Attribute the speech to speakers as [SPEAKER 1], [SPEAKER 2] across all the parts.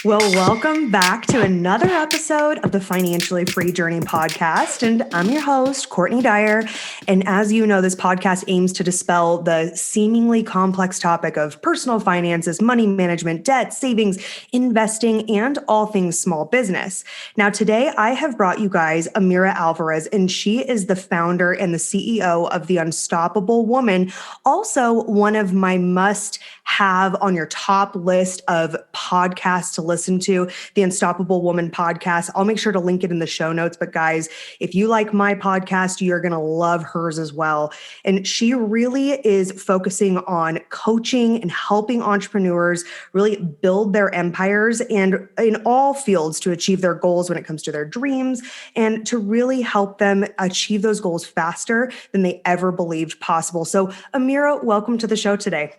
[SPEAKER 1] Well, welcome back to another episode of the Financially Free Journey podcast. And I'm your host, Courtney Dyer. And as you know, this podcast aims to dispel the seemingly complex topic of personal finances, money management, debt, savings, investing, and all things small business. Now, today I have brought you guys Amira Alvarez, and she is the founder and the CEO of The Unstoppable Woman, also one of my must-have on your top list of podcasts to listen to, the Unstoppable Woman podcast. I'll make sure to link it in the show notes. But guys, if you like my podcast, you're going to love hers as well. And she really is focusing on coaching and helping entrepreneurs really build their empires and in all fields to achieve their goals when it comes to their dreams and to really help them achieve those goals faster than they ever believed possible. So Amira, welcome to the show today.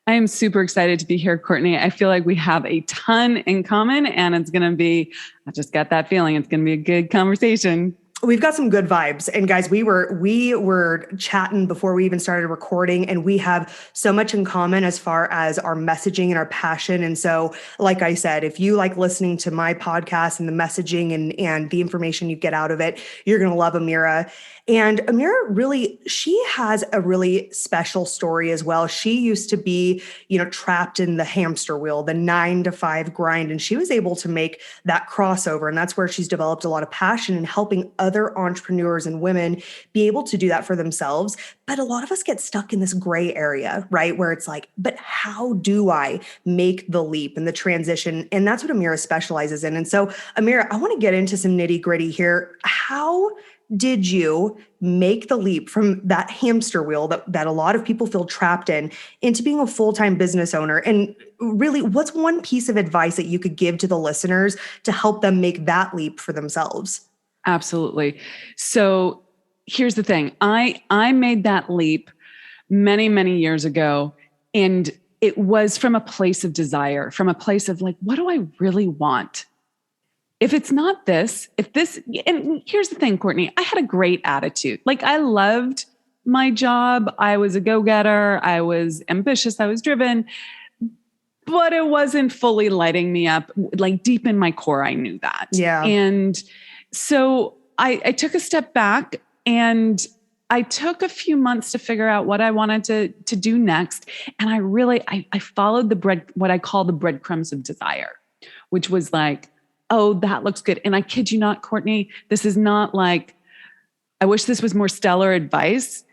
[SPEAKER 2] I am super excited to be here, Courtney. I feel like we have a ton in common and it's going to be, I just got that feeling, it's going to be a good conversation.
[SPEAKER 1] We've got some good vibes. And guys, we were chatting before we even started recording, and we have so much in common as far as our messaging and our passion. And so, like I said, if you like listening to my podcast and the messaging and the information you get out of it, you're going to love Amira. And Amira really, she has a really special story as well. She used to be, trapped in the hamster wheel, the 9-to-5 grind, and she was able to make that crossover. And that's where she's developed a lot of passion in helping other entrepreneurs and women be able to do that for themselves. But a lot of us get stuck in this gray area, right? Where it's like, but how do I make the leap and the transition? And that's what Amira specializes in. And so Amira, I want to get into some nitty gritty here. How did you make the leap from that hamster wheel that a lot of people feel trapped in into being a full-time business owner? And really, what's one piece of advice that you could give to the listeners to help them make that leap for themselves?
[SPEAKER 2] Absolutely. So here's the thing. I made that leap many, many years ago, and it was from a place of desire, from a place of like, what do I really want? If it's not this, and here's the thing, Courtney, I had a great attitude. Like I loved my job. I was a go-getter. I was ambitious. I was driven, but it wasn't fully lighting me up. Like deep in my core, I knew that.
[SPEAKER 1] Yeah.
[SPEAKER 2] And so I took a step back and I took a few months to figure out what I wanted to do next. And I followed what I call the breadcrumbs of desire, which was like, oh, that looks good. And I kid you not, Courtney, this is not like, I wish this was more stellar advice,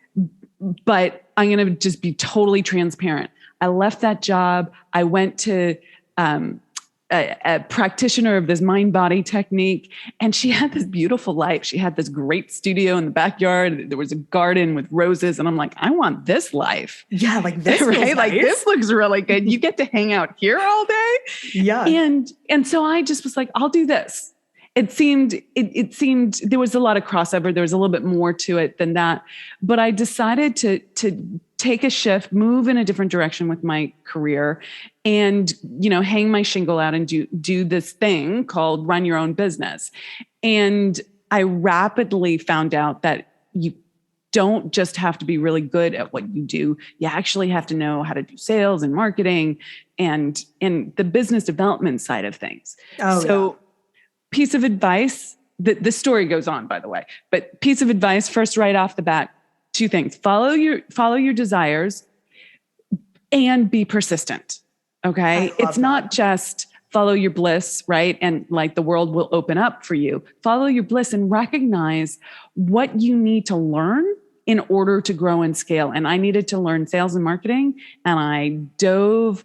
[SPEAKER 2] but I'm going to just be totally transparent. I left that job. I went to a practitioner of this mind-body technique, and she had this beautiful life. She had this great studio in the backyard. There was a garden with roses. And I'm like, I want this life.
[SPEAKER 1] Yeah, like this,
[SPEAKER 2] right? Like
[SPEAKER 1] nice.
[SPEAKER 2] This looks really good. You get to hang out here all day.
[SPEAKER 1] Yeah.
[SPEAKER 2] And so I just was like, I'll do this. It seemed there was a lot of crossover. There was a little bit more to it than that. But I decided to take a shift, move in a different direction with my career, and hang my shingle out and do this thing called run your own business. And I rapidly found out that you don't just have to be really good at what you do. You actually have to know how to do sales and marketing and the business development side of things. So piece of advice, the story goes on, by the way, but piece of advice first, right off the bat, two things: follow your desires and be persistent. Okay. It's not just follow your bliss, right? And like the world will open up for you. Follow your bliss and recognize what you need to learn in order to grow and scale. And I needed to learn sales and marketing, and I dove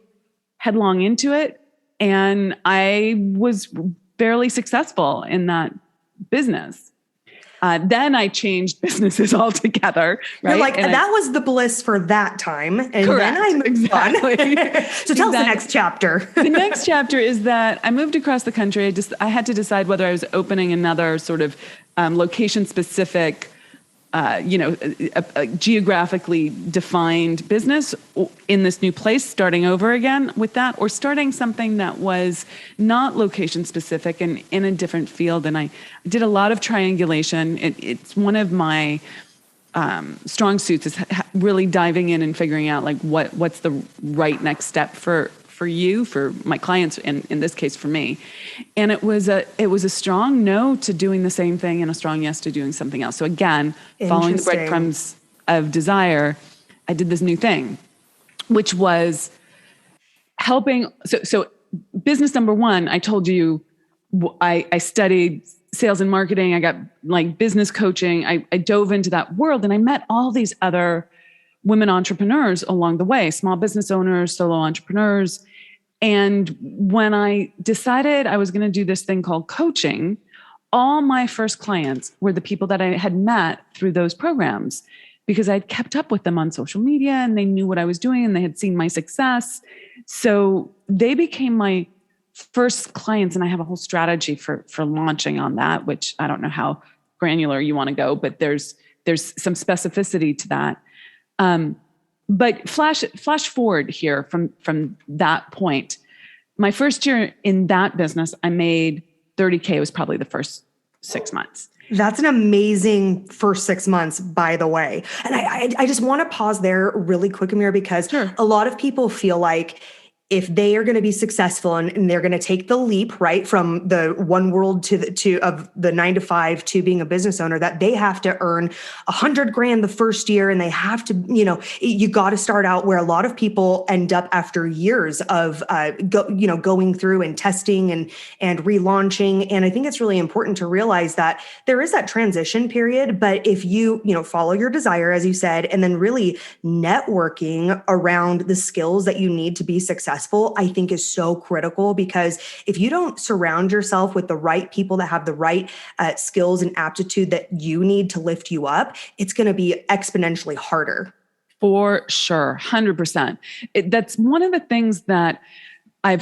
[SPEAKER 2] headlong into it. And I was fairly successful in that business. Then I changed businesses altogether. Right?
[SPEAKER 1] You're like, that was the bliss for that time. And
[SPEAKER 2] correct,
[SPEAKER 1] then I moved on. So tell us the next chapter.
[SPEAKER 2] The next chapter is that I moved across the country. I had to decide whether I was opening another sort of location-specific, a geographically defined business in this new place, starting over again with that, or starting something that was not location specific and in a different field. And I did a lot of triangulation. It's one of my strong suits, is really diving in and figuring out like what's the right next step for for you, for my clients, and in this case for me. And it was a strong no to doing the same thing and a strong yes to doing something else. So again, following the breadcrumbs of desire, I did this new thing, which was helping. So business number one, I told you, I studied sales and marketing. I got like business coaching. I dove into that world, and I met all these other women entrepreneurs along the way, small business owners, solo entrepreneurs. And when I decided I was going to do this thing called coaching, all my first clients were the people that I had met through those programs, because I'd kept up with them on social media and they knew what I was doing and they had seen my success. So they became my first clients, and I have a whole strategy for launching on that, which I don't know how granular you want to go, but there's some specificity to that. But flash forward here from that point. My first year in that business, I made $30K. It was probably the first 6 months.
[SPEAKER 1] That's an amazing first 6 months, by the way. And I just want to pause there really quick, Amira, because a lot of people feel like if they are going to be successful and they're going to take the leap, right, from the one world to the 9 to 5 to being a business owner, that they have to earn $100,000 the first year, and they have to, you got to start out where a lot of people end up after years of, going through and testing and relaunching. And I think it's really important to realize that there is that transition period. But if you follow your desire, as you said, and then really networking around the skills that you need to be successful, I think is so critical, because if you don't surround yourself with the right people that have the right skills and aptitude that you need to lift you up, it's going to be exponentially harder.
[SPEAKER 2] For sure. 100%. That's one of the things that I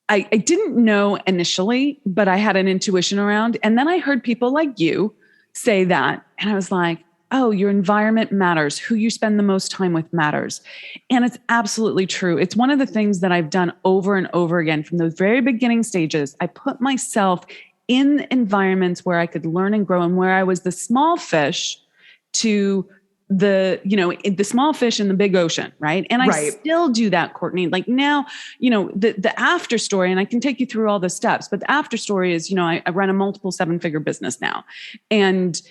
[SPEAKER 2] didn't know initially, but I had an intuition around. And then I heard people like you say that. And I was like, oh, your environment matters. Who you spend the most time with matters. And it's absolutely true. It's one of the things that I've done over and over again from those very beginning stages. I put myself in environments where I could learn and grow, and where I was the small fish to the small fish in the big ocean, right? And I still do that, Courtney. Like now, the after story, and I can take you through all the steps, but the after story is, I run a multiple 7-figure business now. And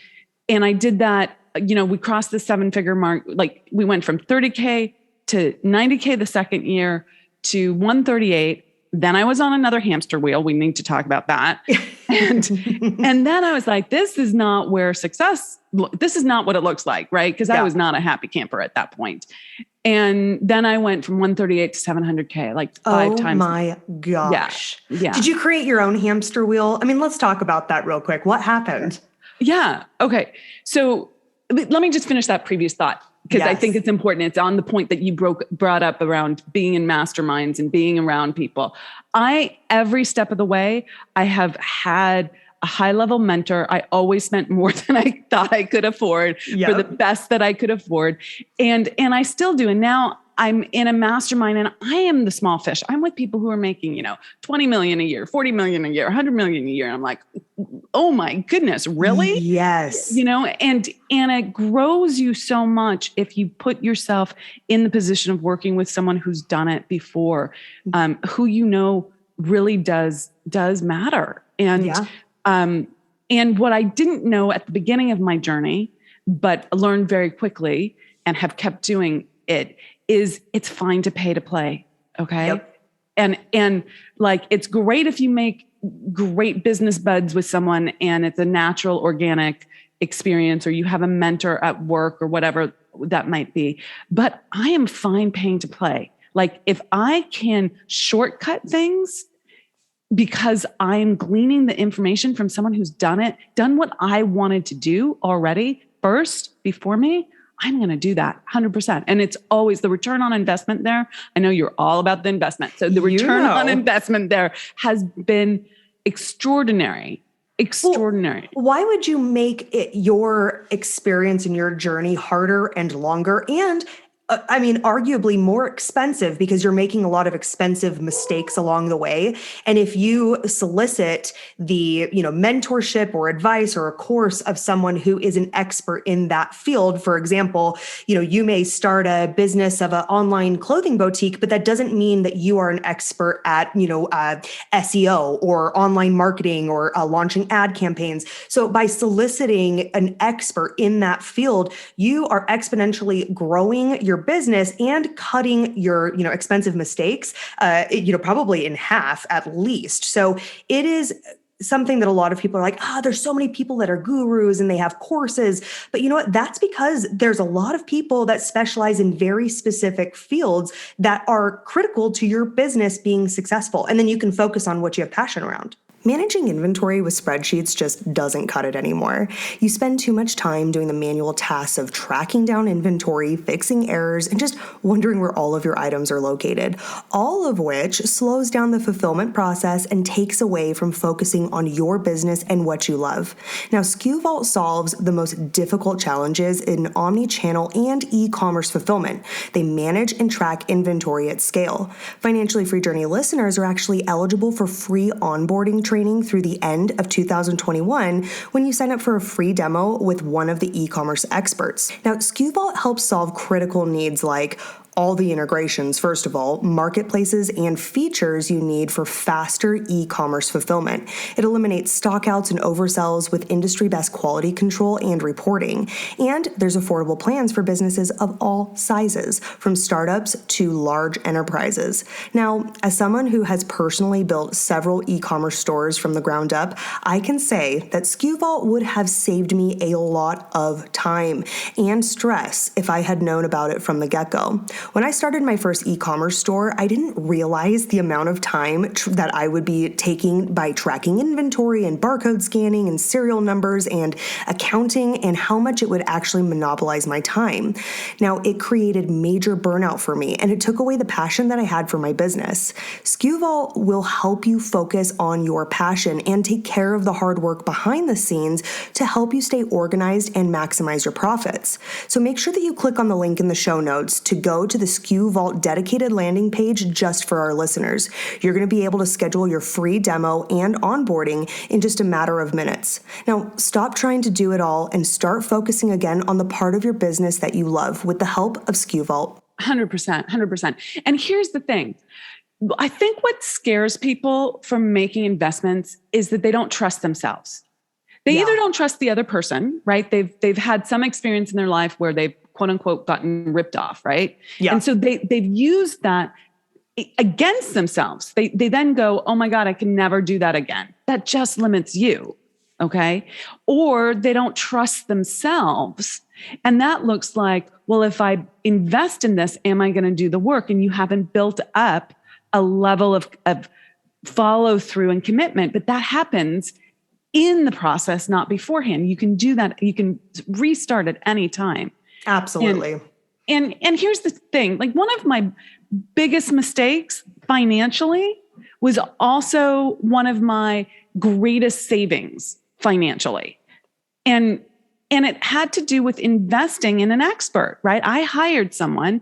[SPEAKER 2] I did that, we crossed the 7-figure mark. Like we went from 30K to 90K the second year to 138. Then I was on another hamster wheel. We need to talk about that. And then I was like, this is not what it looks like, right? Because I was not a happy camper at that point. And then I went from 138 to 700K, like 5 times. Oh
[SPEAKER 1] my gosh.
[SPEAKER 2] Yeah.
[SPEAKER 1] Did you create your own hamster wheel? I mean, let's talk about that real quick. What happened?
[SPEAKER 2] Yeah. Okay. So let me just finish that previous thought, because I think it's important. It's on the point that you brought up around being in masterminds and being around people. Every step of the way, I have had a high-level mentor. I always spent more than I thought I could afford for the best that I could afford. And I still do. And now I'm in a mastermind and I am the small fish. I'm with people who are making, 20 million a year, 40 million a year, 100 million a year. And I'm like, oh my goodness, really?
[SPEAKER 1] Yes.
[SPEAKER 2] And it grows you so much if you put yourself in the position of working with someone who's done it before, who really does matter. And what I didn't know at the beginning of my journey, but learned very quickly and have kept doing it, is it's fine to pay to play. Okay. Yep. And like, it's great if you make great business buds with someone and it's a natural, organic experience, or you have a mentor at work or whatever that might be. But I am fine paying to play. Like if I can shortcut things because I'm gleaning the information from someone who's done what I wanted to do already first before me, I'm going to do that 100%. And it's always the return on investment there. I know you're all about the investment. So the return on investment there has been extraordinary. Well,
[SPEAKER 1] why would you make it your experience and your journey harder and longer? And I mean, arguably more expensive because you're making a lot of expensive mistakes along the way. And if you solicit the, mentorship or advice or a course of someone who is an expert in that field, for example, you may start a business of an online clothing boutique, but that doesn't mean that you are an expert at, SEO or online marketing or launching ad campaigns. So by soliciting an expert in that field, you are exponentially growing your business and cutting your, expensive mistakes, probably in half at least. So it is something that a lot of people are like, there's so many people that are gurus and they have courses. But you know what? That's because there's a lot of people that specialize in very specific fields that are critical to your business being successful. And then you can focus on what you have passion around. Managing inventory with spreadsheets just doesn't cut it anymore. You spend too much time doing the manual tasks of tracking down inventory, fixing errors, and just wondering where all of your items are located, all of which slows down the fulfillment process and takes away from focusing on your business and what you love. Now, SKU Vault solves the most difficult challenges in omni-channel and e-commerce fulfillment. They manage and track inventory at scale. Financially Free Journey listeners are actually eligible for free onboarding training through the end of 2021 when you sign up for a free demo with one of the e-commerce experts. Now, SKU Vault helps solve critical needs like all the integrations, first of all, marketplaces and features you need for faster e-commerce fulfillment. It eliminates stockouts and oversells with industry best quality control and reporting. And there's affordable plans for businesses of all sizes, from startups to large enterprises. Now, as someone who has personally built several e-commerce stores from the ground up, I can say that SKU Vault would have saved me a lot of time and stress if I had known about it from the get-go. When I started my first e-commerce store, I didn't realize the amount of time that I would be taking by tracking inventory and barcode scanning and serial numbers and accounting, and how much it would actually monopolize my time. Now, it created major burnout for me, and it took away the passion that I had for my business. SKU Vault will help you focus on your passion and take care of the hard work behind the scenes to help you stay organized and maximize your profits. So make sure that you click on the link in the show notes to go to the SKU Vault dedicated landing page just for our listeners. You're going to be able to schedule your free demo and onboarding in just a matter of minutes. Now, stop trying to do it all and start focusing again on the part of your business that you love with the help of SKU Vault.
[SPEAKER 2] 100%, 100%. And here's the thing. I think what scares people from making investments is that they don't trust themselves. They either don't trust the other person, right? They've had some experience in their life where they've quote unquote gotten ripped off, right? Yeah. And so they've used that against themselves. They then go, oh my God, I can never do that again. That just limits you. Okay. Or they don't trust themselves. And that looks like, well, if I invest in this, am I going to do the work? And you haven't built up a level of follow through and commitment, but that happens in the process, not beforehand. You can do that. You can restart at any time.
[SPEAKER 1] Absolutely.
[SPEAKER 2] And here's the thing, like one of my biggest mistakes financially was also one of my greatest savings financially. And it had to do with investing in an expert, right? I hired someone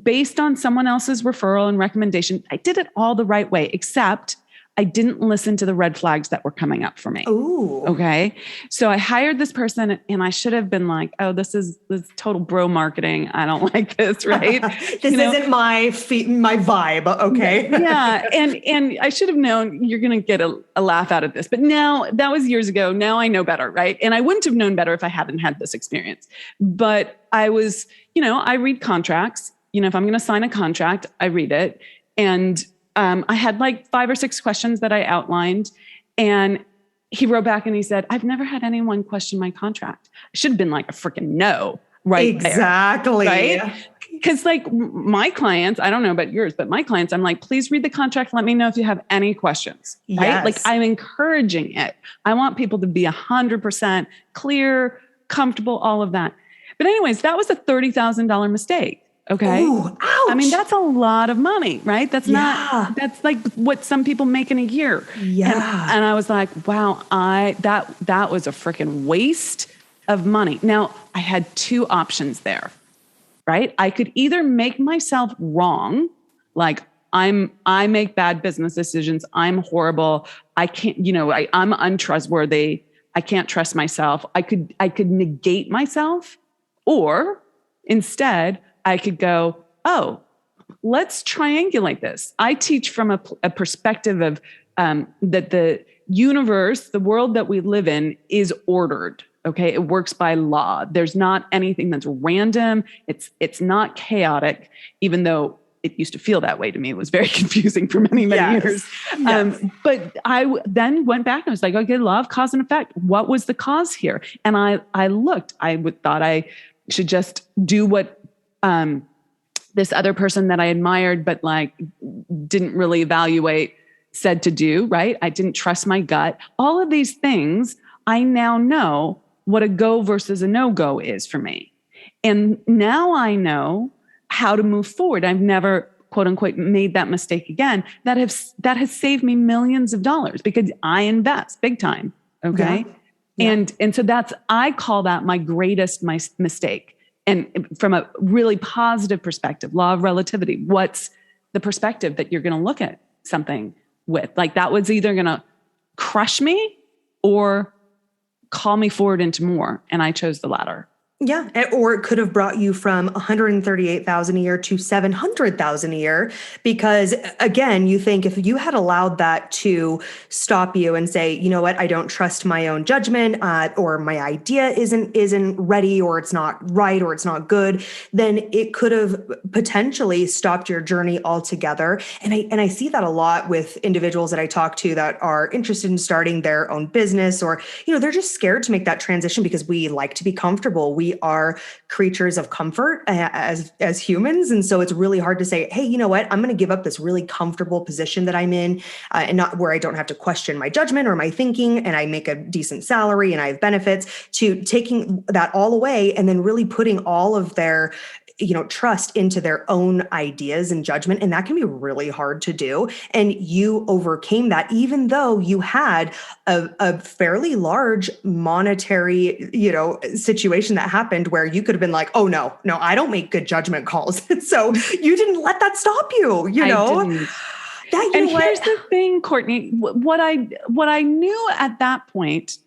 [SPEAKER 2] based on someone else's referral and recommendation. I did it all the right way, except I didn't listen to the red flags that were coming up for me.
[SPEAKER 1] Ooh. Okay.
[SPEAKER 2] So I hired this person and I should have been like, oh, this is total bro marketing. I don't like this, right?
[SPEAKER 1] This isn't my vibe. Okay.
[SPEAKER 2] Yeah. And I should have known you're going to get a laugh out of this, but now that was years ago. Now I know better. Right. And I wouldn't have known better if I hadn't had this experience, but I was, I read contracts, if I'm going to sign a contract, I read it. And I had like 5 or 6 questions that I outlined, and he wrote back and he said, I've never had anyone question my contract. I should have been like a freaking no right
[SPEAKER 1] exactly
[SPEAKER 2] there, right? Because like my clients, I don't know about yours, but my clients, I'm like, please read the contract. Let me know if you have any questions, right? Yes. Like I'm encouraging it. I want people to be 100% clear, comfortable, all of that. But anyways, that was a $30,000 mistake. Okay.
[SPEAKER 1] Ooh, ouch.
[SPEAKER 2] I mean, that's a lot of money, right? That's like what some people make in a year.
[SPEAKER 1] Yeah.
[SPEAKER 2] And I was like, wow, that was a freaking waste of money. Now I had 2 options there. right? I could either make myself wrong, like I make bad business decisions. I'm horrible. I can't, I'm untrustworthy. I can't trust myself. I could negate myself, or instead I could go, oh, let's triangulate this. I teach from a perspective of that the universe, the world that we live in, is ordered. Okay, it works by law. There's not anything that's random. It's not chaotic, even though it used to feel that way to me. It was very confusing for many years. Yes. But I then went back and was like, okay, law of cause and effect. What was the cause here? And I looked. Thought I should just do what this other person that I admired, but like didn't really evaluate, said to do. Right? I didn't trust my gut. All of these things, I now know what a go versus a no-go is for me. And now I know how to move forward. I've never, quote unquote, made that mistake again. That has saved me millions of dollars because I invest big time. Okay. Yeah. And so I call that my greatest mistake. And from a really positive perspective, law of relativity, what's the perspective that you're going to look at something with? Like that was either going to crush me or call me forward into more. And I chose the latter.
[SPEAKER 1] Yeah. Or it could have brought you from 138,000 a year to 700,000 a year. Because again, you think if you had allowed that to stop you and say, you know what, I don't trust my own judgment, or my idea isn't ready, or it's not right, or it's not good, then it could have potentially stopped your journey altogether. And I see that a lot with individuals that I talk to that are interested in starting their own business, or, they're just scared to make that transition because we like to be comfortable. We are creatures of comfort as humans. And so it's really hard to say, hey, you know what, I'm going to give up this really comfortable position that I'm in, and not where I don't have to question my judgment or my thinking, and I make a decent salary and I have benefits, to taking that all away and then really putting all of their trust into their own ideas and judgment. And that can be really hard to do. And you overcame that, even though you had a fairly large monetary, situation that happened where you could have been like, oh, no, I don't make good judgment calls. So you didn't let that stop you,
[SPEAKER 2] I didn't. Here's the thing, Courtney, what I knew at that point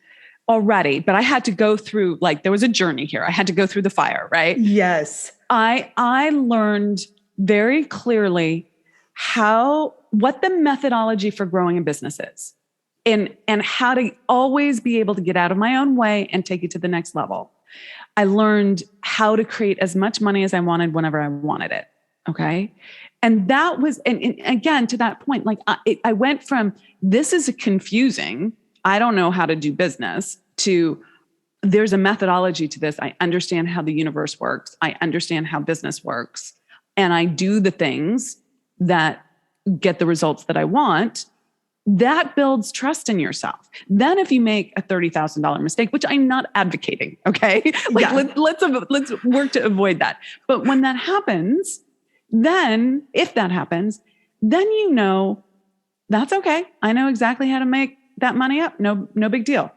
[SPEAKER 2] already, but I had to go through, there was a journey here. I had to go through the fire, right?
[SPEAKER 1] Yes.
[SPEAKER 2] I learned very clearly what the methodology for growing a business is, and how to always be able to get out of my own way and take it to the next level. I learned how to create as much money as I wanted whenever I wanted it. Okay. And that was, and again, to that point, I went from, this is confusing, I don't know how to do business, to there's a methodology to this. I understand how the universe works. I understand how business works. And I do the things that get the results that I want. That builds trust in yourself. Then if you make a $30,000 mistake, which I'm not advocating, okay? Let's work to avoid that. But when that happens, then if that happens, then that's okay. I know exactly how to make that money up. No big deal.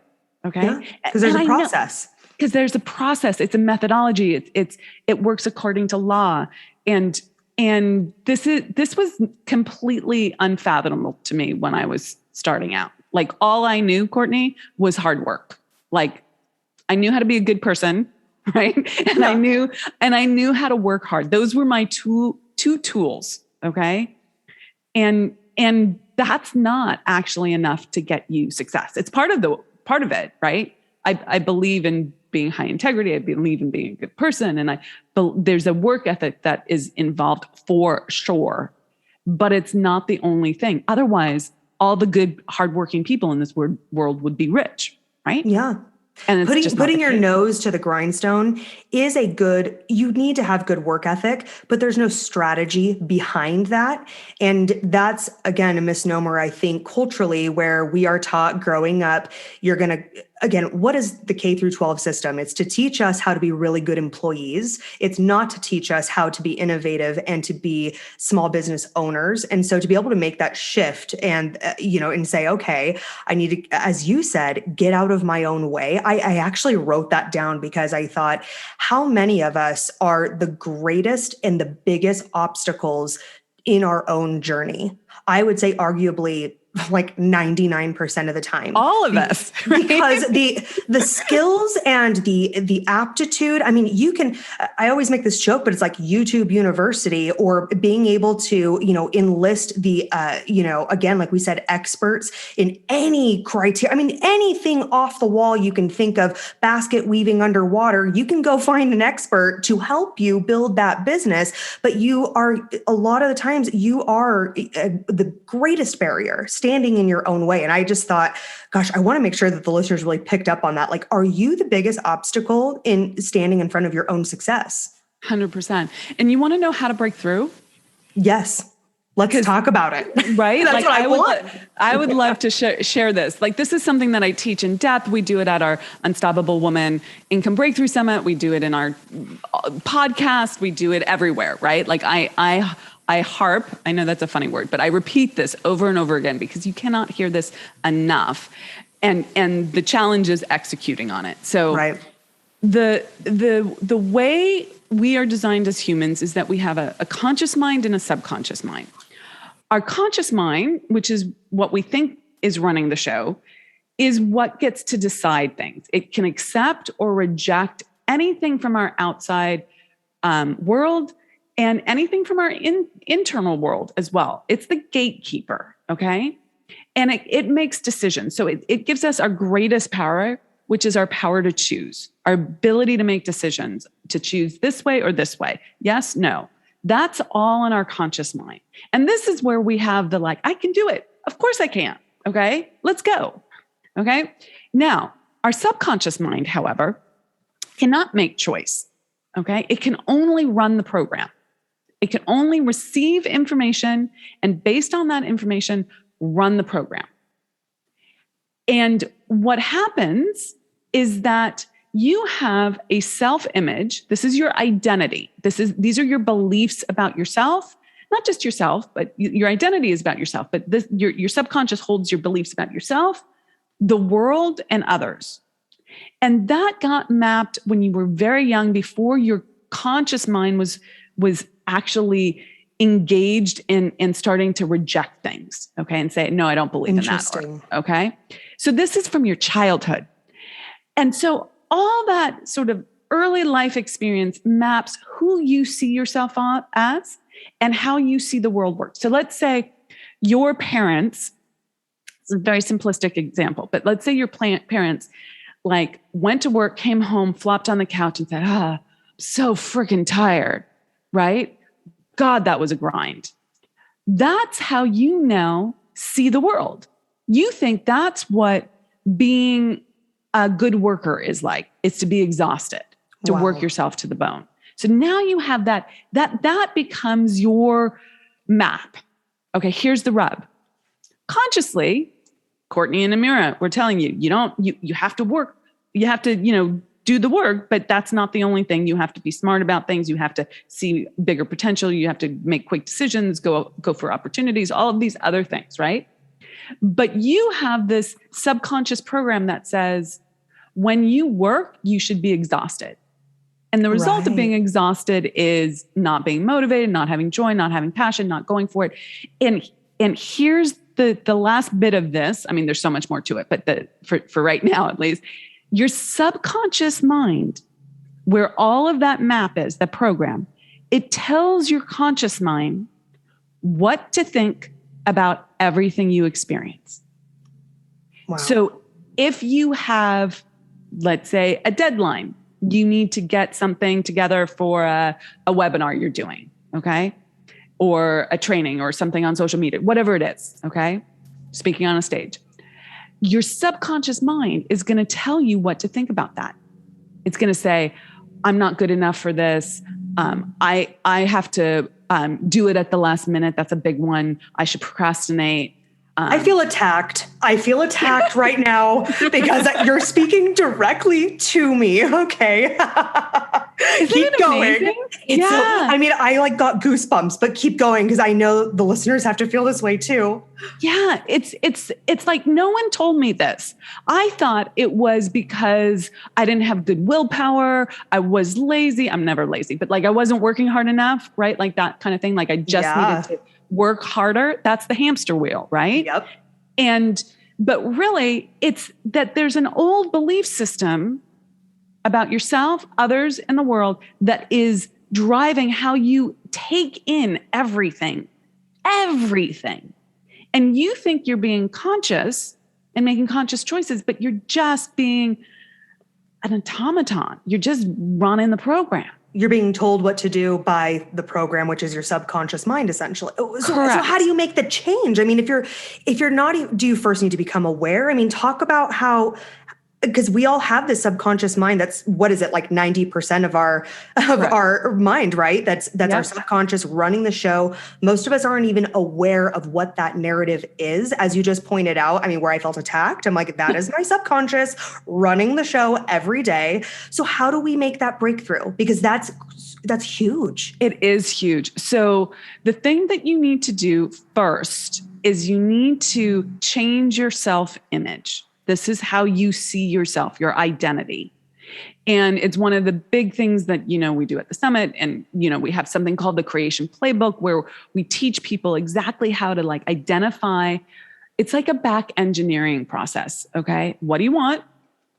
[SPEAKER 2] Okay.
[SPEAKER 1] Because there's a process.
[SPEAKER 2] Because there's a process. It's a methodology. It works according to law. And this was completely unfathomable to me when I was starting out. All I knew, Courtney, was hard work. I knew how to be a good person, right? And I knew how to work hard. Those were my two tools. Okay. And that's not actually enough to get you success. It's part of it, right? I believe in being high integrity. I believe in being a good person. And there's a work ethic that is involved for sure, but it's not the only thing. Otherwise, all the good, hardworking people in this world would be rich, right?
[SPEAKER 1] Yeah. And putting your nose to the grindstone is you need to have good work ethic, but there's no strategy behind that. And that's, again, a misnomer, I think, culturally, where we are taught growing up, you're going to again, what is the K through 12 system? It's to teach us how to be really good employees. It's not to teach us how to be innovative and to be small business owners. And so to be able to make that shift and, and say, okay, I need to, as you said, get out of my own way. I actually wrote that down because I thought, how many of us are the greatest and the biggest obstacles in our own journey? I would say arguably like 99% of the time.
[SPEAKER 2] All of us.
[SPEAKER 1] Right? Because the skills and the aptitude, I mean, I always make this joke, but it's like YouTube University, or being able to, enlist the, again, like we said, experts in any criteria. I mean, anything off the wall you can think of, basket weaving underwater, you can go find an expert to help you build that business. But a lot of the times you are the greatest barrier, standing in your own way. And I just thought, gosh, I want to make sure that the listeners really picked up on that. Like, are you the biggest obstacle in standing in front of your own success?
[SPEAKER 2] 100%. And you want to know how to break through?
[SPEAKER 1] Yes. Let's talk about it.
[SPEAKER 2] Right?
[SPEAKER 1] That's what I want.
[SPEAKER 2] I would love to share this. Like, this is something that I teach in depth. We do it at our Unstoppable Woman Income Breakthrough Summit. We do it in our podcast. We do it everywhere, right? Like I harp, I know that's a funny word, but I repeat this over and over again because you cannot hear this enough. And the challenge is executing on it. So
[SPEAKER 1] right.
[SPEAKER 2] The way we are designed as humans is that we have a conscious mind and a subconscious mind. Our conscious mind, which is what we think is running the show, is what gets to decide things. It can accept or reject anything from our outside world and anything from our internal world as well. It's the gatekeeper, okay? And it makes decisions. So it gives us our greatest power, which is our power to choose, our ability to make decisions, to choose this way or this way. Yes, no. That's all in our conscious mind. And this is where we have the I can do it. Of course I can, okay? Let's go, okay? Now, our subconscious mind, however, cannot make choice, okay? It can only run the program. It can only receive information and based on that information, run the program. And what happens is that you have a self-image. This is your identity. These are your beliefs about yourself, not just yourself, but your identity is about yourself. But your subconscious holds your beliefs about yourself, the world, and others. And that got mapped when you were very young, before your conscious mind was actually engaged in starting to reject things, okay, and say, no, I don't believe in that. Okay. So this is from your childhood. And so all that sort of early life experience maps who you see yourself as and how you see the world work. So let's say your parents, it's a very simplistic example, but let's say your parents went to work, came home, flopped on the couch and said, I'm so freaking tired, right? God, that was a grind. That's how you now see the world. You think that's what being a good worker is like. It's to be exhausted, to work yourself to the bone. So now you have that becomes your map. Okay, here's the rub. Consciously, Courtney and Amira, we're telling you, you have to work. You have to, do the work, but that's not the only thing. You have to be smart about things. You have to see bigger potential. You have to make quick decisions, go for opportunities, all of these other things, right? But you have this subconscious program that says, when you work, you should be exhausted. And the result of being exhausted is not being motivated, not having joy, not having passion, not going for it. And here's the last bit of this. I mean, there's so much more to it, but for right now, at least, your subconscious mind, where all of that map is, the program, it tells your conscious mind what to think about everything you experience. Wow. So if you have, let's say, a deadline, you need to get something together for a webinar you're doing, okay? Or a training or something on social media, whatever it is, okay? Speaking on a stage. Your subconscious mind is going to tell you what to think about that. It's going to say, I'm not good enough for this. I have to do it at the last minute. That's a big one. I should procrastinate.
[SPEAKER 1] I feel attacked. I feel attacked right now because you're speaking directly to me. Okay. Keep going.
[SPEAKER 2] Yeah.
[SPEAKER 1] I mean, I like got goosebumps, but keep going because I know the listeners have to feel this way too.
[SPEAKER 2] Yeah, it's like no one told me this. I thought it was because I didn't have good willpower. I was lazy. I'm never lazy, but like I wasn't working hard enough, right? Like that kind of thing. Like I just needed to work harder. That's the hamster wheel, right?
[SPEAKER 1] Yep.
[SPEAKER 2] But really, it's that there's an old belief system about yourself, others, and the world that is driving how you take in everything. And you think you're being conscious and making conscious choices, but you're just being an automaton. You're just running the program.
[SPEAKER 1] You're being told what to do by the program, which is your subconscious mind, essentially. So how do you make the change? I mean, if you're not, do you first need to become aware? I mean, talk about how, because we all have this subconscious mind. That's, what is it, like 90% of our mind, right? That's our subconscious running the show. Most of us aren't even aware of what that narrative is. As you just pointed out, I mean, where I felt attacked, I'm like, that is my subconscious running the show every day. So how do we make that breakthrough? Because that's huge.
[SPEAKER 2] It is huge. So the thing that you need to do first is you need to change your self-image. This is how you see yourself, your identity. And it's one of the big things that, we do at the summit. And, we have something called the creation playbook where we teach people exactly how to like identify. It's like a back engineering process. Okay. What do you want?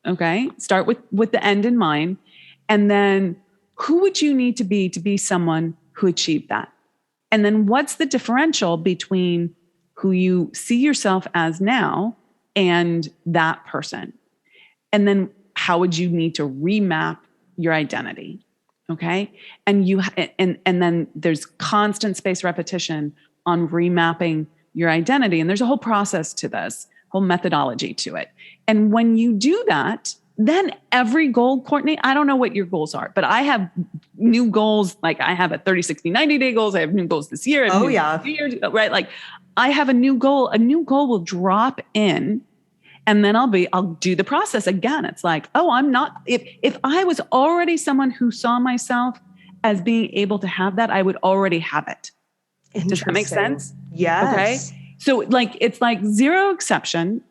[SPEAKER 2] Okay. Start with the end in mind. And then who would you need to be someone who achieved that? And then what's the differential between who you see yourself as now and that person? And then how would you need to remap your identity? Okay. And then there's constant spaced repetition on remapping your identity. And there's a whole process to this, whole methodology to it. And when you do that, then every goal, Courtney, I don't know what your goals are, but I have new goals. Like I have a 30, 60, 90 day goals. I have new goals this year. Years, right? Like I have a new goal. A new goal will drop in. And then I'll do the process again. It's like, I'm not, if I was already someone who saw myself as being able to have that, I would already have it. Does that make sense?
[SPEAKER 1] Yes.
[SPEAKER 2] Okay. So it's like zero exception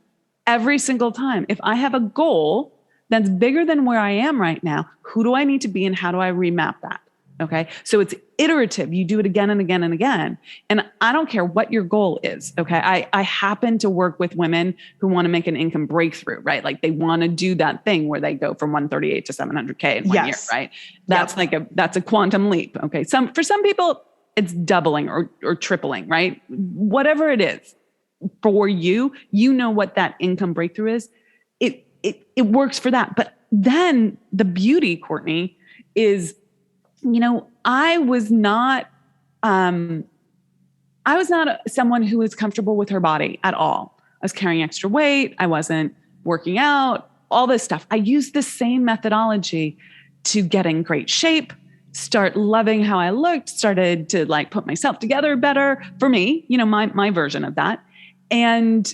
[SPEAKER 2] every single time. If I have a goal that's bigger than where I am right now, who do I need to be and how do I remap that? Okay. So it's iterative. You do it again and again and again. And I don't care what your goal is. Okay. I happen to work with women who want to make an income breakthrough, right? Like they want to do that thing where they go from 138 to 700K in 1 year, right? That's that's a quantum leap. Okay. For some people it's doubling or tripling, right? Whatever it is for you, what that income breakthrough is. It works for that. But then the beauty, Courtney, is, I was not someone who was comfortable with her body at all. I was carrying extra weight. I wasn't working out, all this stuff. I used the same methodology to get in great shape, start loving how I looked, started to like put myself together better for me, my version of that. And,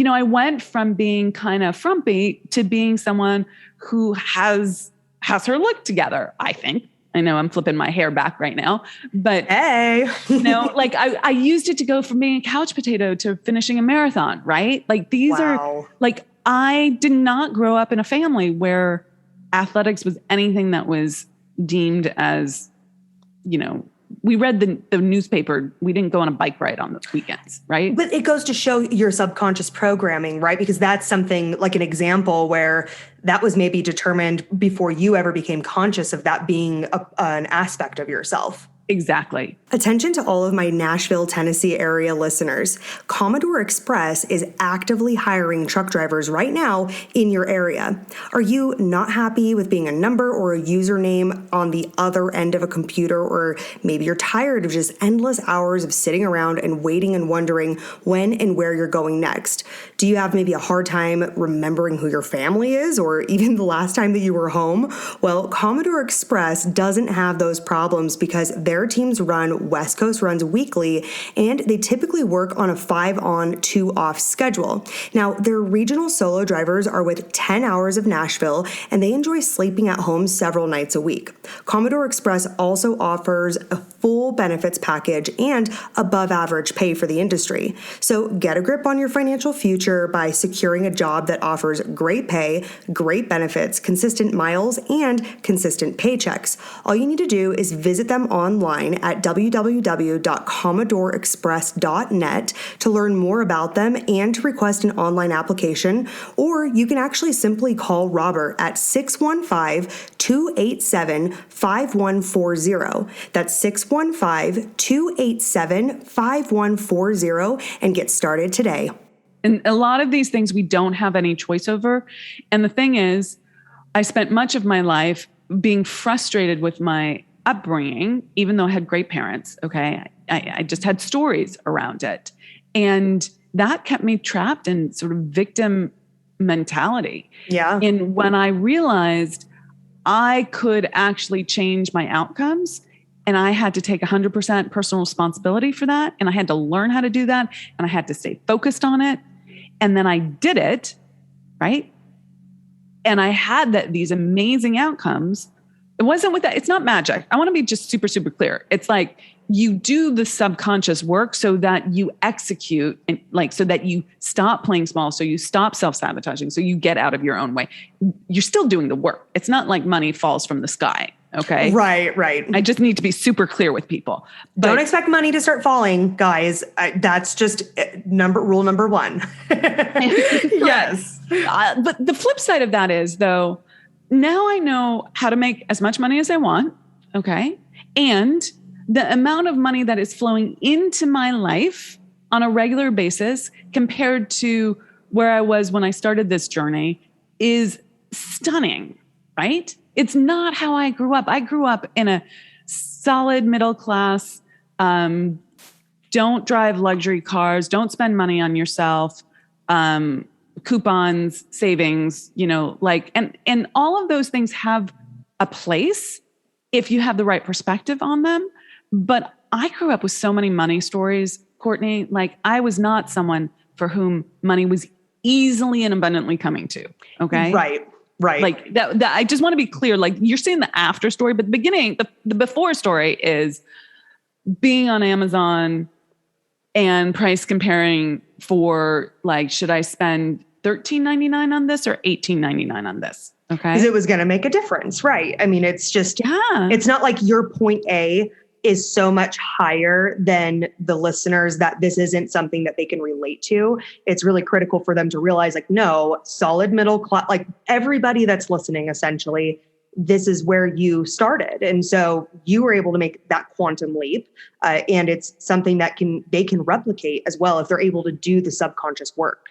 [SPEAKER 2] I went from being kind of frumpy to being someone who has her look together, I think. I know I'm flipping my hair back right now, but
[SPEAKER 1] hey,
[SPEAKER 2] like I used it to go from being a couch potato to finishing a marathon, right? Like these are like, I did not grow up in a family where athletics was anything that was deemed as, we read the newspaper. We didn't go on a bike ride on the weekends, right?
[SPEAKER 1] But it goes to show your subconscious programming, right? Because that's something like an example where that was maybe determined before you ever became conscious of that being an aspect of yourself.
[SPEAKER 2] Exactly.
[SPEAKER 1] Attention to all of my Nashville, Tennessee area listeners. Commodore Express is actively hiring truck drivers right now in your area. Are you not happy with being a number or a username on the other end of a computer? Or maybe you're tired of just endless hours of sitting around and waiting and wondering when and where you're going next? Do you have maybe a hard time remembering who your family is or even the last time that you were home? Well, Commodore Express doesn't have those problems because they're their teams run West Coast runs weekly, and they typically work on a 5-on, 2-off schedule. Now, their regional solo drivers are with 10 hours of Nashville, and they enjoy sleeping at home several nights a week. Commodore Express also offers a full benefits package and above average pay for the industry. So get a grip on your financial future by securing a job that offers great pay, great benefits, consistent miles, and consistent paychecks. All you need to do is visit them online at www.commodorexpress.net to learn more about them and to request an online application, or you can actually simply call Robert at 615-287-5140. That's 615-287-5140 and get started today.
[SPEAKER 2] And a lot of these things we don't have any choice over. And the thing is, I spent much of my life being frustrated with my upbringing, even though I had great parents. Okay. I just had stories around it. And that kept me trapped in sort of victim mentality.
[SPEAKER 1] Yeah.
[SPEAKER 2] And when I realized I could actually change my outcomes, and I had to take 100% personal responsibility for that, and I had to learn how to do that, and I had to stay focused on it. And then I did it, right? And I had these amazing outcomes. It wasn't with that. It's not magic. I want to be just super, super clear. It's like you do the subconscious work so that you execute, and so that you stop playing small, so you stop self-sabotaging, so you get out of your own way. You're still doing the work. It's not like money falls from the sky. Okay.
[SPEAKER 1] Right.
[SPEAKER 2] I just need to be super clear with people.
[SPEAKER 1] Don't expect money to start falling, guys. That's just rule number one. Yes.
[SPEAKER 2] But the flip side of that is, though, now I know how to make as much money as I want. Okay. And the amount of money that is flowing into my life on a regular basis compared to where I was when I started this journey is stunning, right? It's not how I grew up. I grew up in a solid middle class, don't drive luxury cars, don't spend money on yourself, coupons, savings, and all of those things have a place if you have the right perspective on them. But I grew up with so many money stories, Courtney. Like, I was not someone for whom money was easily and abundantly coming to. Okay.
[SPEAKER 1] Right.
[SPEAKER 2] Like that I just want to be clear. Like, you're seeing the after story, but the beginning, the before story is being on Amazon and price comparing for, like, should I spend $13.99 on this or $18.99 on this? Okay.
[SPEAKER 1] Because it was going to make a difference. Right. I mean, it's just, It's not like your point A is so much higher than the listeners that this isn't something that they can relate to. It's really critical for them to realize, like, no, solid middle class, like everybody that's listening, essentially, this is where you started. And so you were able to make that quantum leap. And it's something that they can replicate as well if they're able to do the subconscious work.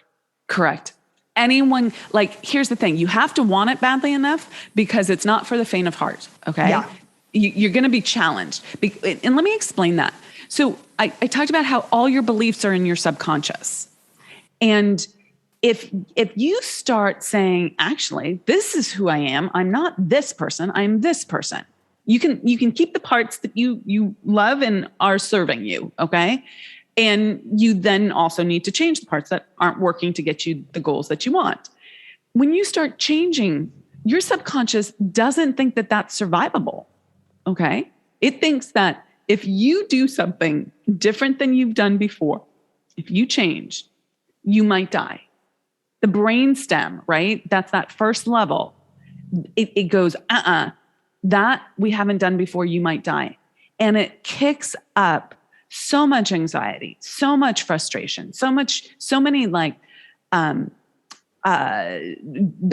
[SPEAKER 2] Correct. Anyone, like, here's the thing. You have to want it badly enough, because it's not for the faint of heart. Okay.
[SPEAKER 1] Yeah.
[SPEAKER 2] You're going to be challenged. And let me explain that. So I talked about how all your beliefs are in your subconscious. And if you start saying, actually, this is who I am, I'm not this person, I'm this person. You can keep the parts that you love and are serving you. Okay. And you then also need to change the parts that aren't working to get you the goals that you want. When you start changing, your subconscious doesn't think that that's survivable. Okay. It thinks that if you do something different than you've done before, if you change, you might die. The brainstem, right? That's that first level. It goes, that we haven't done before, you might die. And it kicks up so much anxiety, so much frustration, so many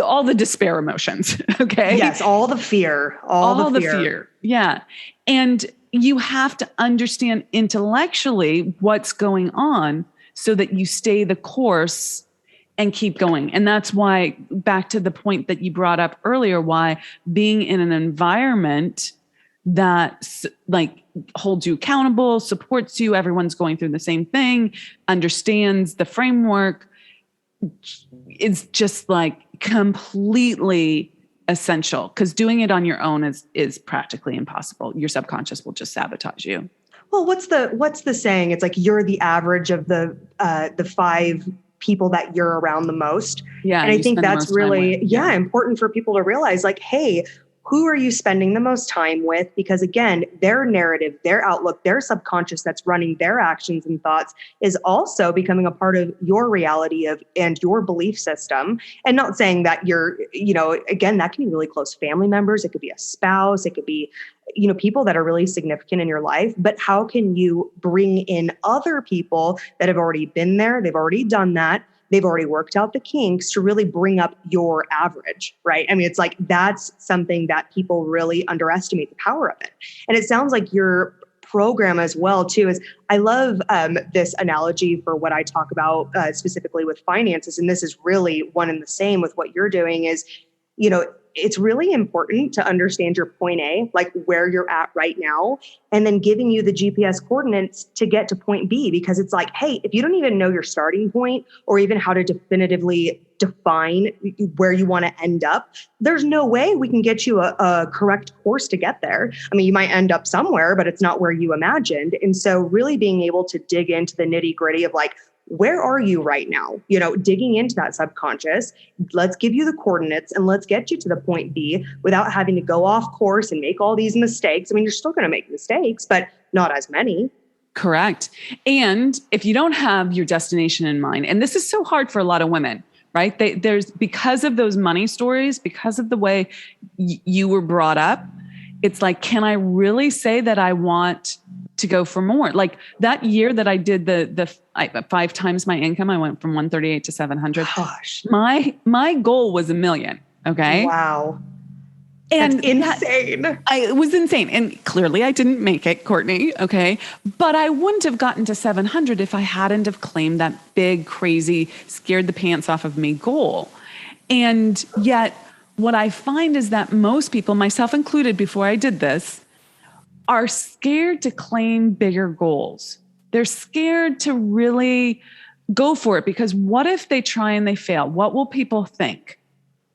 [SPEAKER 2] all the despair emotions. Okay.
[SPEAKER 1] Yes. All the fear, all the fear.
[SPEAKER 2] Yeah. And you have to understand intellectually what's going on so that you stay the course and keep going. And that's why, back to the point that you brought up earlier, why being in an environment that, like, holds you accountable, supports you, everyone's going through the same thing, understands the framework, is just like completely essential, because doing it on your own is practically impossible. Your subconscious will just sabotage you.
[SPEAKER 1] Well, what's the saying? It's like you're the average of the 5 people that you're around the most.
[SPEAKER 2] Yeah.
[SPEAKER 1] And I think that's really,
[SPEAKER 2] yeah,
[SPEAKER 1] important for people to realize, like, hey, who are you spending the most time with? Because again, their narrative, their outlook, their subconscious that's running their actions and thoughts is also becoming a part of your reality and your belief system. And not saying that you're, again, that can be really close family members. It could be a spouse. It could be, people that are really significant in your life. But how can you bring in other people that have already been there? They've already done that. They've already worked out the kinks to really bring up your average, right? I mean, it's like that's something that people really underestimate the power of it. And it sounds like your program as well, too, is I love this analogy for what I talk about specifically with finances. And this is really one and the same with what you're doing is, it's really important to understand your point A, like where you're at right now, and then giving you the GPS coordinates to get to point B, because it's like, hey, if you don't even know your starting point or even how to definitively define where you want to end up, there's no way we can get you a correct course to get there. I mean, you might end up somewhere, but it's not where you imagined. And so really being able to dig into the nitty gritty of like, where are you right now? Digging into that subconscious, let's give you the coordinates and let's get you to the point B without having to go off course and make all these mistakes. I mean, you're still going to make mistakes, but not as many.
[SPEAKER 2] Correct. And if you don't have your destination in mind, and this is so hard for a lot of women, right? There's because of those money stories, because of the way you were brought up, it's like, can I really say that I want to go for more? Like that year that I did the 5 times my income, I went from 138 to 700.
[SPEAKER 1] Gosh,
[SPEAKER 2] my goal was $1 million. Okay.
[SPEAKER 1] Wow.
[SPEAKER 2] And
[SPEAKER 1] that's insane.
[SPEAKER 2] It was insane. And clearly I didn't make it, Courtney. Okay. But I wouldn't have gotten to 700 if I hadn't have claimed that big, crazy, scared the pants off of me goal. And yet what I find is that most people, myself included before I did this, are scared to claim bigger goals. They're scared to really go for it because what if they try and they fail? What will people think?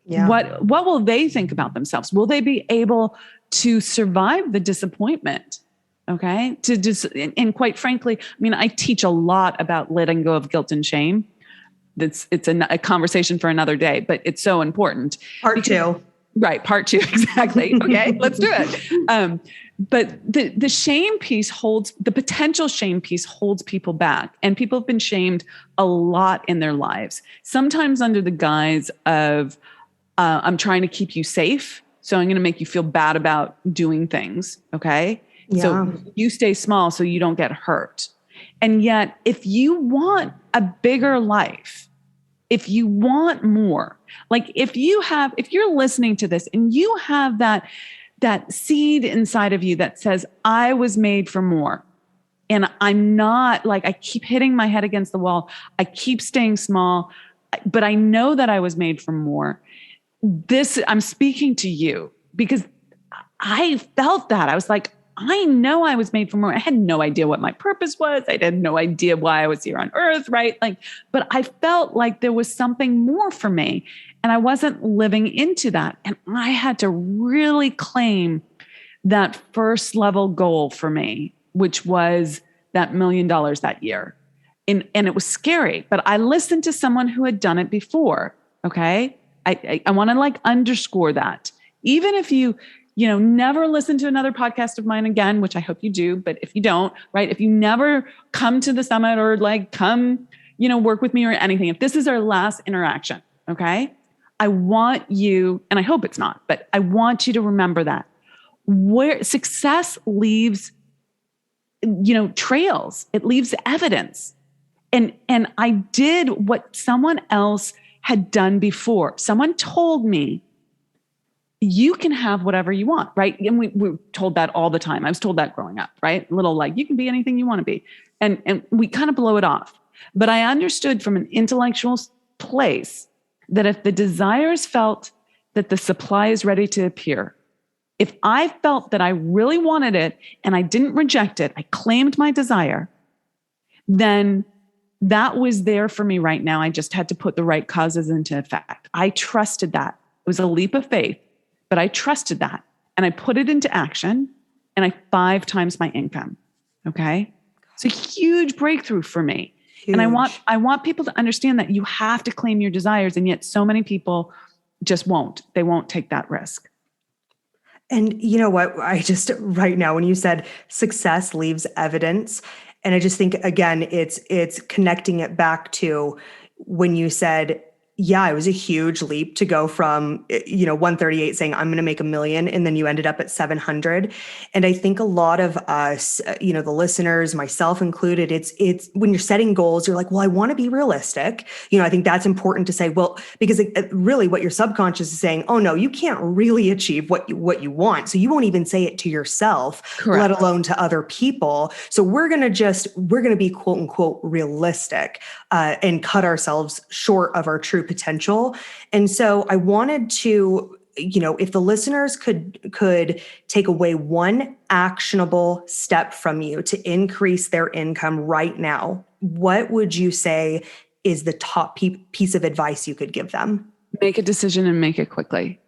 [SPEAKER 1] Yeah.
[SPEAKER 2] What will they think about themselves? Will they be able to survive the disappointment? Okay. And quite frankly, I mean, I teach a lot about letting go of guilt and shame. It's a conversation for another day, but it's so important.
[SPEAKER 1] Part 2.
[SPEAKER 2] Right. Part 2. Exactly. Okay. Let's do it. But the shame piece the potential shame piece holds people back, and people have been shamed a lot in their lives, sometimes under the guise of, I'm trying to keep you safe. So I'm going to make you feel bad about doing things. Okay.
[SPEAKER 1] Yeah.
[SPEAKER 2] So you stay small so you don't get hurt. And yet if you want a bigger life, if you want more, like if you're listening to this and you have that seed inside of you that says, I was made for more. And I'm not like, I keep hitting my head against the wall. I keep staying small, but I know that I was made for more. I'm speaking to you because I felt that. I was like, I know I was made for more. I had no idea what my purpose was. I had no idea why I was here on earth, right? But I felt like there was something more for me and I wasn't living into that. And I had to really claim that first level goal for me, which was that $1 million that year. And it was scary, but I listened to someone who had done it before. Okay. I want to underscore that. Even if you never listen to another podcast of mine again, which I hope you do, but if you don't, right, if you never come to the summit or come, work with me or anything, if this is our last interaction, okay, I want you, and I hope it's not, but I want you to remember that where success leaves, trails, it leaves evidence. And I did what someone else had done before. Someone told me, you can have whatever you want, right? And we were told that all the time. I was told that growing up, right? You can be anything you want to be. And we kind of blow it off. But I understood from an intellectual place that if the desires felt that the supply is ready to appear, if I felt that I really wanted it and I didn't reject it, I claimed my desire, then that was there for me right now. I just had to put the right causes into effect. I trusted that. It was a leap of faith. but I trusted that and I put it into action and I 5 times my income. Okay. It's a huge breakthrough for me.
[SPEAKER 1] Huge.
[SPEAKER 2] And I want people to understand that you have to claim your desires. And yet so many people just won't. They won't take that risk.
[SPEAKER 1] And you know what? I just right now, when you said success leaves evidence, and I just think again, it's connecting it back to when you said, yeah, it was a huge leap to go from 138 saying I'm going to make $1 million, and then you ended up at 700. And I think a lot of us, the listeners, myself included, it's when you're setting goals, you're like, well, I want to be realistic. I think that's important to say, well, because really what your subconscious is saying, oh no, you can't really achieve what you want. So you won't even say it to yourself,
[SPEAKER 2] Correct.
[SPEAKER 1] let alone to other people. So we're going to be quote unquote realistic and cut ourselves short of our true potential. And so I wanted to, if the listeners could take away one actionable step from you to increase their income right now, what would you say is the top piece of advice you could give them?
[SPEAKER 2] Make a decision and make it quickly.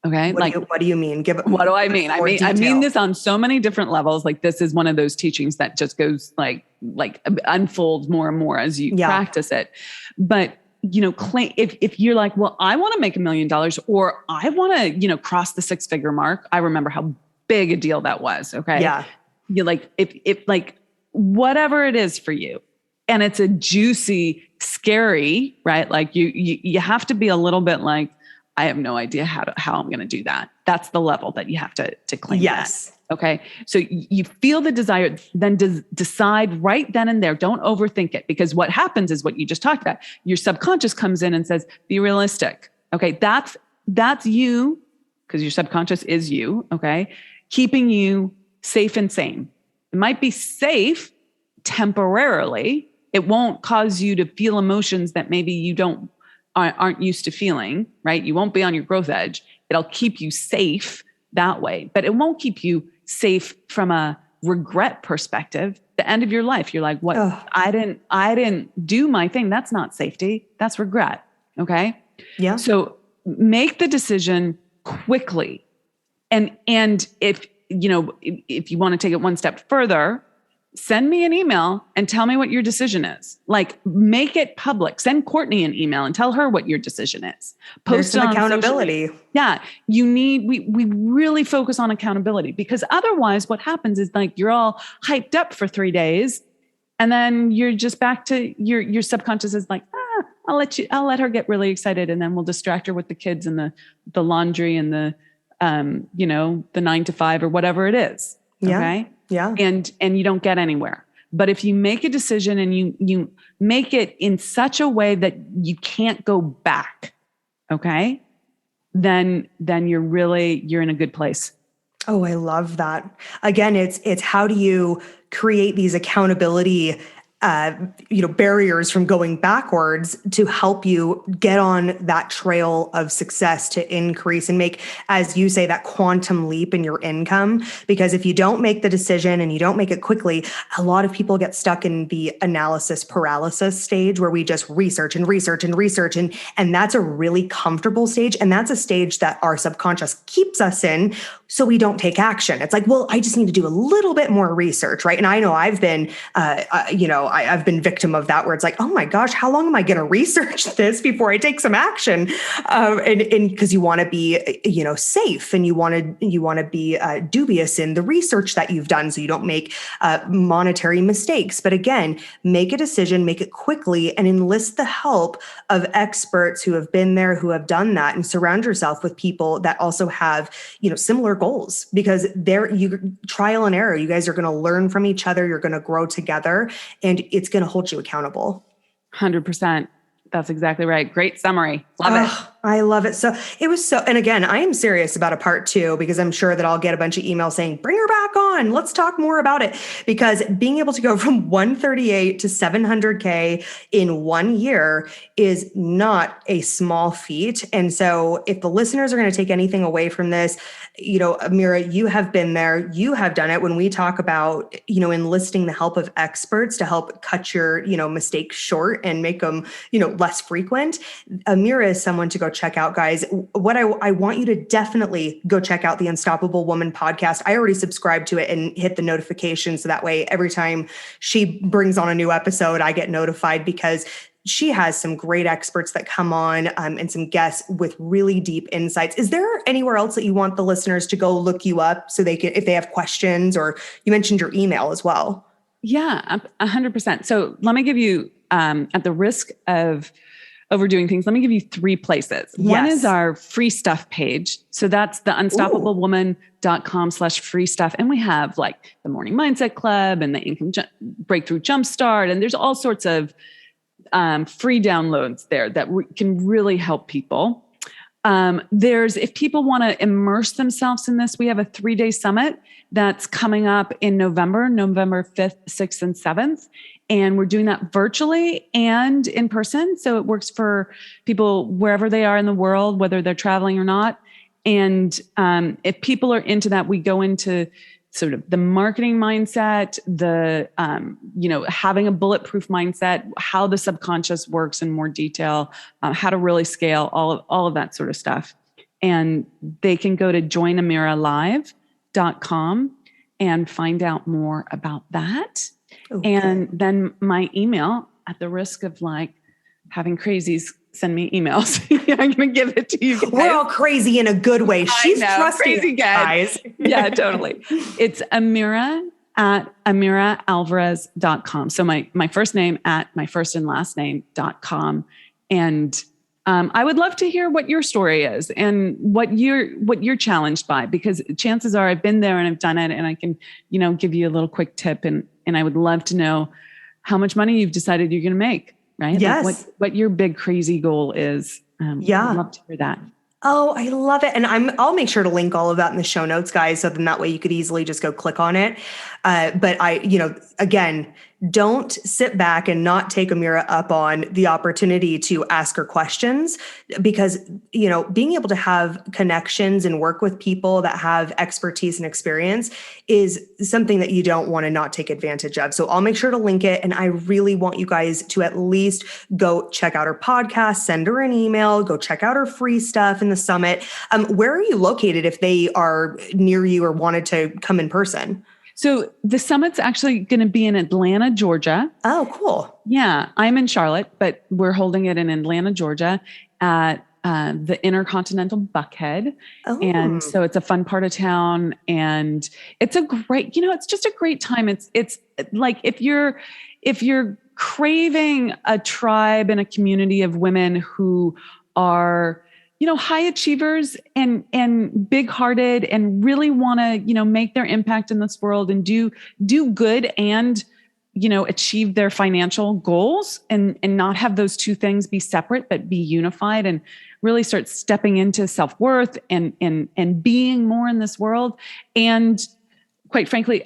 [SPEAKER 2] Okay.
[SPEAKER 1] What do you mean?
[SPEAKER 2] What do I mean? I mean this on so many different levels. Like this is one of those teachings that just goes like unfolds more and more as you practice it. But if you're like, well, I want to make $1 million or I want to, cross the 6-figure mark. I remember how big a deal that was. Okay.
[SPEAKER 1] Yeah.
[SPEAKER 2] You're like, if like whatever it is for you and it's a juicy, scary, right? Like you have to be a little bit like, I have no idea how I'm going to do that. That's the level that you have to claim.
[SPEAKER 1] Yes.
[SPEAKER 2] That. Okay. So you feel the desire, then decide right then and there. Don't overthink it, because what happens is what you just talked about. Your subconscious comes in and says, be realistic. Okay. That's you, because your subconscious is you. Okay. Keeping you safe and sane. It might be safe temporarily. It won't cause you to feel emotions that maybe you aren't used to feeling, right? You won't be on your growth edge. It'll keep you safe that way, but it won't keep you safe from a regret perspective. The end of your life, you're like, what? Ugh. I didn't do my thing. That's not safety. That's regret. Okay.
[SPEAKER 1] Yeah.
[SPEAKER 2] So make the decision quickly. And if you want to take it one step further, send me an email and tell me what your decision is. Like, make it public. Send Courtney an email and tell her what your decision is.
[SPEAKER 1] Post some accountability.
[SPEAKER 2] Yeah. We really focus on accountability, because otherwise what happens is like you're all hyped up for 3 days and then you're just back to your subconscious is like, I'll let her get really excited and then we'll distract her with the kids and the laundry and the 9 to 5 or whatever it is.
[SPEAKER 1] Yeah.
[SPEAKER 2] Okay.
[SPEAKER 1] Yeah.
[SPEAKER 2] And you don't get anywhere. But if you make a decision and you make it in such a way that you can't go back, okay, then you're in a good place.
[SPEAKER 1] Oh, I love that. Again, it's how do you create these accountability barriers from going backwards to help you get on that trail of success to increase and make, as you say, that quantum leap in your income. Because if you don't make the decision and you don't make it quickly, a lot of people get stuck in the analysis paralysis stage where we just research and that's a really comfortable stage. And that's a stage that our subconscious keeps us in so we don't take action. It's like, well, I just need to do a little bit more research, right? And I know I've been, I've been victim of that, where it's like, oh my gosh, how long am I going to research this before I take some action? And because you want to be, safe, and you want to be dubious in the research that you've done, so you don't make monetary mistakes. But again, make a decision, make it quickly, and enlist the help of experts who have been there, who have done that, and surround yourself with people that also have, similar goals, because trial and error, you guys are going to learn from each other. You're going to grow together, and it's going to hold you accountable.
[SPEAKER 2] 100%. That's exactly right. Great summary. Love it.
[SPEAKER 1] I love it. So it was and again, I am serious about a part 2, because I'm sure that I'll get a bunch of emails saying, bring her back on. Let's talk more about it. Because being able to go from 138 to 700K in 1 year is not a small feat. And so if the listeners are going to take anything away from this, Amira, you have been there, you have done it. When we talk about, enlisting the help of experts to help cut your, mistakes short and make them, less frequent, Amira is someone to go check out, guys. What I want you to definitely go check out the Unstoppable Woman podcast. I already subscribed to it and hit the notification. So that way, every time she brings on a new episode, I get notified, because she has some great experts that come on, and some guests with really deep insights. Is there anywhere else that you want the listeners to go look you up so they can, if they have questions, or you mentioned your email as well?
[SPEAKER 2] Yeah, 100%. So let me give you, at the risk of overdoing things, let me give you 3 places. One is our free stuff page. So that's the unstoppablewoman.com/free stuff. And we have like the Morning Mindset Club and the Income Breakthrough Jumpstart. And there's all sorts of free downloads there that can really help people. If people want to immerse themselves in this, we have a 3-day summit that's coming up in November 5th, 6th, and 7th. And we're doing that virtually and in person. So it works for people wherever they are in the world, whether they're traveling or not. And if people are into that, we go into sort of the marketing mindset, the, having a bulletproof mindset, how the subconscious works in more detail, how to really scale, all of that sort of stuff. And they can go to joinamiralive.com and find out more about that. Okay. And then my email, at the risk of like having crazies send me emails, I'm going to give it to you guys.
[SPEAKER 1] We're all crazy in a good way. She's trusting
[SPEAKER 2] crazy
[SPEAKER 1] guys.
[SPEAKER 2] Yeah, totally. It's Amira at AmiraAlvarez.com. So my first name at my first and last name.com. And I would love to hear what your story is and what you're challenged by, because chances are I've been there and I've done it, and I can, give you a little quick tip, and I would love to know how much money you've decided you're going to make, right?
[SPEAKER 1] Yes.
[SPEAKER 2] Like what your big crazy goal is. I'd love to hear that.
[SPEAKER 1] Oh, I love it. And I'll make sure to link all of that in the show notes, guys. So then that way you could easily just go click on it. But again, don't sit back and not take Amira up on the opportunity to ask her questions, because, being able to have connections and work with people that have expertise and experience is something that you don't want to not take advantage of. So I'll make sure to link it. And I really want you guys to at least go check out her podcast, send her an email, go check out her free stuff in the summit. Where are you located if they are near you or wanted to come in person?
[SPEAKER 2] So the summit's actually going to be in Atlanta, Georgia.
[SPEAKER 1] Oh, cool.
[SPEAKER 2] Yeah, I'm in Charlotte, but we're holding it in Atlanta, Georgia at the Intercontinental Buckhead. Oh. And so it's a fun part of town, and it's a great, it's just a great time. It's like if you're craving a tribe and a community of women who are high achievers and big-hearted and really want to, make their impact in this world and do good and, achieve their financial goals and not have those two things be separate, but be unified, and really start stepping into self-worth and being more in this world. And quite frankly,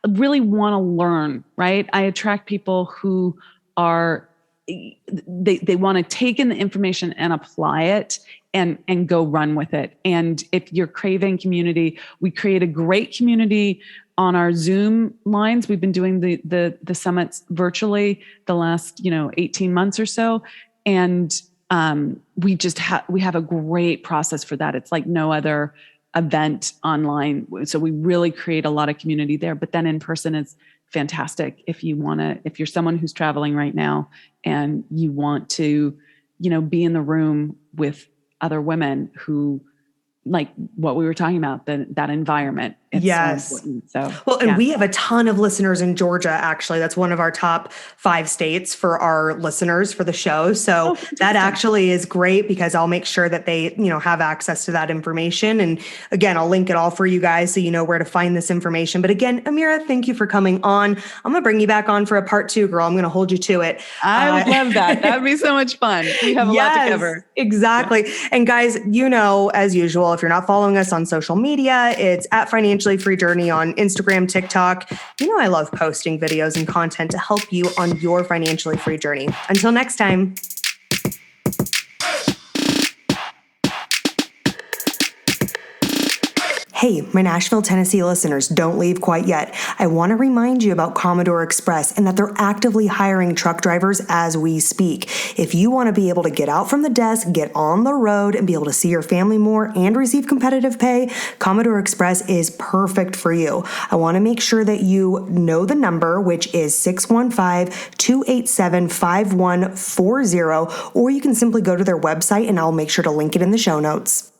[SPEAKER 2] really want to learn, right? I attract people who are they want to take in the information and apply it and go run with it. And if you're craving community, we create a great community on our Zoom lines. We've been doing the summits virtually the last, 18 months or so. And we have a great process for that. It's like no other event online. So we really create a lot of community there, but then in person is fantastic. If you're someone who's traveling right now and you want to, be in the room with other women who like what we were talking about, that environment. It's
[SPEAKER 1] yes.
[SPEAKER 2] So important. So,
[SPEAKER 1] well, and we have a ton of listeners in Georgia, actually. That's one of our top 5 states for our listeners for the show. So that actually is great, because I'll make sure that they, have access to that information. And again, I'll link it all for you guys so you know where to find this information. But again, Amira, thank you for coming on. I'm going to bring you back on for a part 2, girl. I'm going to hold you to it.
[SPEAKER 2] I would love that. That would be so much fun. We have a lot to cover.
[SPEAKER 1] Exactly. Yeah. And guys, as usual, if you're not following us on social media, it's at Financially Free Journey on Instagram, TikTok. I love posting videos and content to help you on your financially free journey. Until next time. Hey, my Nashville, Tennessee listeners, don't leave quite yet. I want to remind you about Commodore Express and that they're actively hiring truck drivers as we speak. If you want to be able to get out from the desk, get on the road, and be able to see your family more and receive competitive pay, Commodore Express is perfect for you. I want to make sure that you know the number, which is 615-287-5140, or you can simply go to their website and I'll make sure to link it in the show notes.